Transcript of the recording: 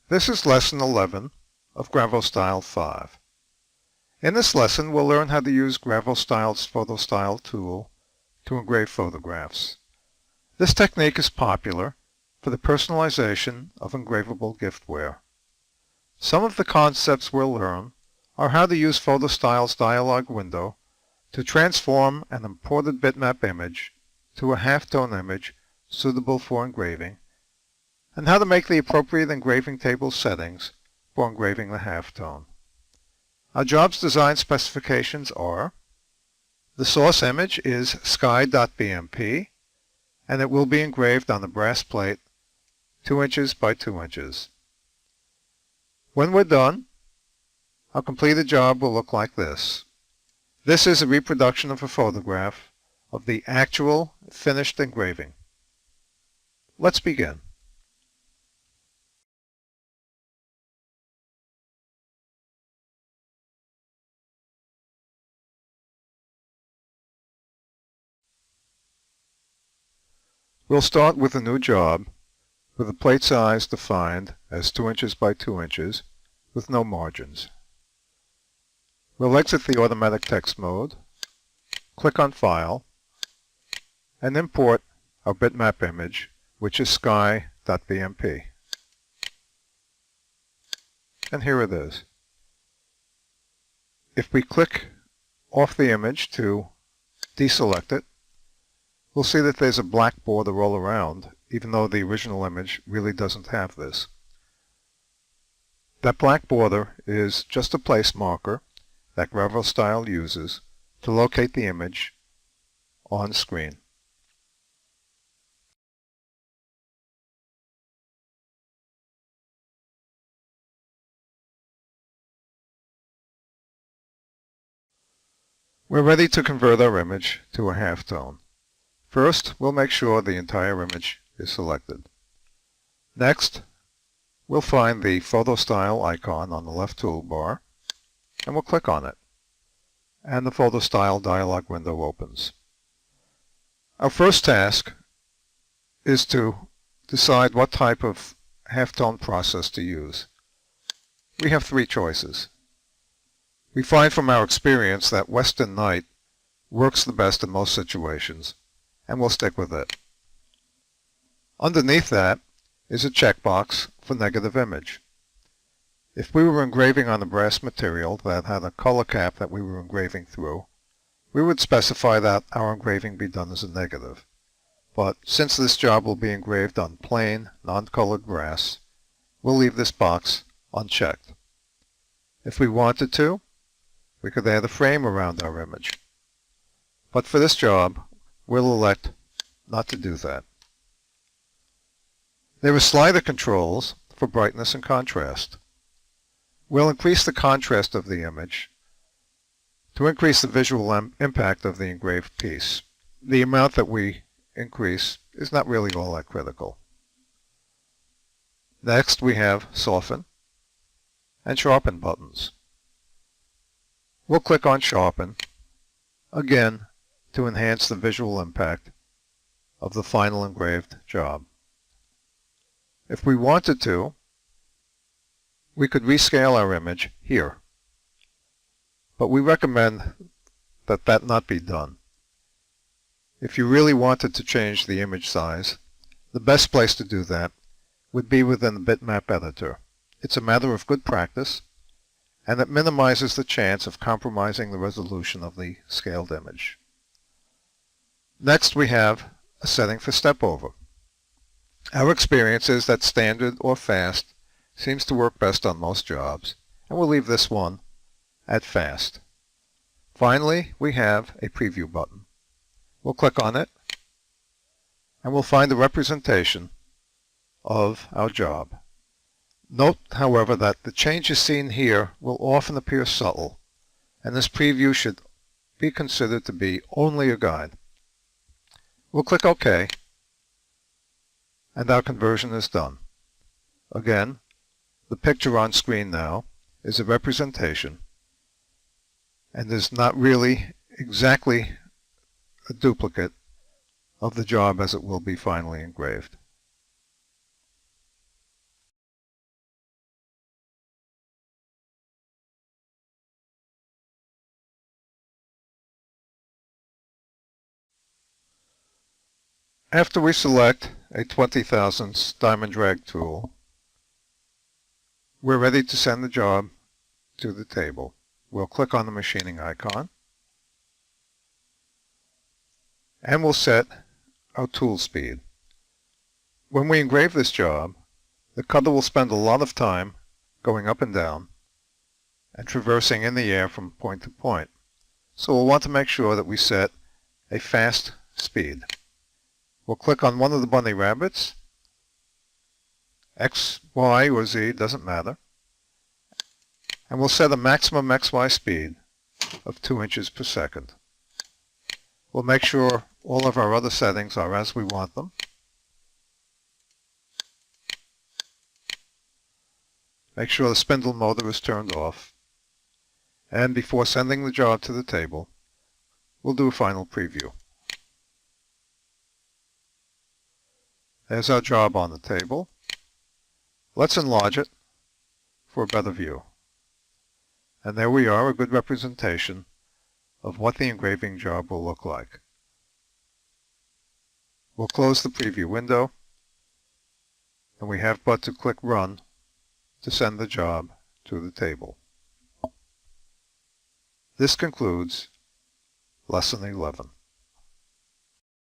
This is Lesson 11 of GravoStyle 5. In this lesson, we'll learn how to use GravoStyle's PhotoStyle tool to engrave photographs. This technique is popular for the personalization of engravable giftware. Some of the concepts we'll learn are how to use PhotoStyle's dialog window to transform an imported bitmap image to a halftone image suitable for engraving, and how to make the appropriate engraving table settings for engraving the halftone. Our job's design specifications are: the source image is sky.bmp, and it will be engraved on the brass plate 2 inches by 2 inches. When we're done, our completed job will look like this. This is a reproduction of a photograph of the actual finished engraving. Let's begin. We'll start with a new job with a plate size defined as 2 inches by 2 inches with no margins. We'll exit the automatic text mode, click on File, and import our bitmap image, which is sky.bmp. And here it is. If we click off the image to deselect it, we'll see that there's a black border all around, even though the original image really doesn't have this. That black border is just a place marker that GravoStyle uses to locate the image on screen. We're ready to convert our image to a halftone. First, we'll make sure the entire image is selected. Next, we'll find the PhotoStyle icon on the left toolbar, and we'll click on it. And the PhotoStyle dialog window opens. Our first task is to decide what type of halftone process to use. We have 3 choices. We find from our experience that Western Night works the best in most situations, and we'll stick with it. Underneath that is a checkbox for negative image. If we were engraving on a brass material that had a color cap that we were engraving through, we would specify that our engraving be done as a negative. But since this job will be engraved on plain, non-colored brass, we'll leave this box unchecked. If we wanted to, we could add a frame around our image. But for this job, we'll elect not to do that. There are slider controls for brightness and contrast. We'll increase the contrast of the image to increase the visual impact of the engraved piece. The amount that we increase is not really all that critical. Next, we have Soften and Sharpen buttons. We'll click on Sharpen, again, to enhance the visual impact of the final engraved job. If we wanted to, we could rescale our image here, but we recommend that that not be done. If you really wanted to change the image size, the best place to do that would be within the bitmap editor. It's a matter of good practice, and it minimizes the chance of compromising the resolution of the scaled image. Next, we have a setting for step over. Our experience is that standard or fast seems to work best on most jobs, and we'll leave this one at fast. Finally, we have a preview button. We'll click on it, and we'll find a representation of our job. Note, however, that the changes seen here will often appear subtle, and this preview should be considered to be only a guide. We'll click OK, and our conversion is done. Again, the picture on screen now is a representation and is not really exactly a duplicate of the job as it will be finally engraved. After we select a 20 thousandths diamond drag tool, we're ready to send the job to the table. We'll click on the machining icon, and we'll set our tool speed. When we engrave this job, the cutter will spend a lot of time going up and down and traversing in the air from point to point. So we'll want to make sure that we set a fast speed. We'll click on one of the bunny rabbits, X, Y, or Z, doesn't matter, and we'll set a maximum XY speed of 2 inches per second. We'll make sure all of our other settings are as we want them. Make sure the spindle motor is turned off. And before sending the job to the table, we'll do a final preview. There's our job on the table. Let's enlarge it for a better view. And there we are, a good representation of what the engraving job will look like. We'll close the preview window, and we have but to click Run to send the job to the table. This concludes Lesson 11.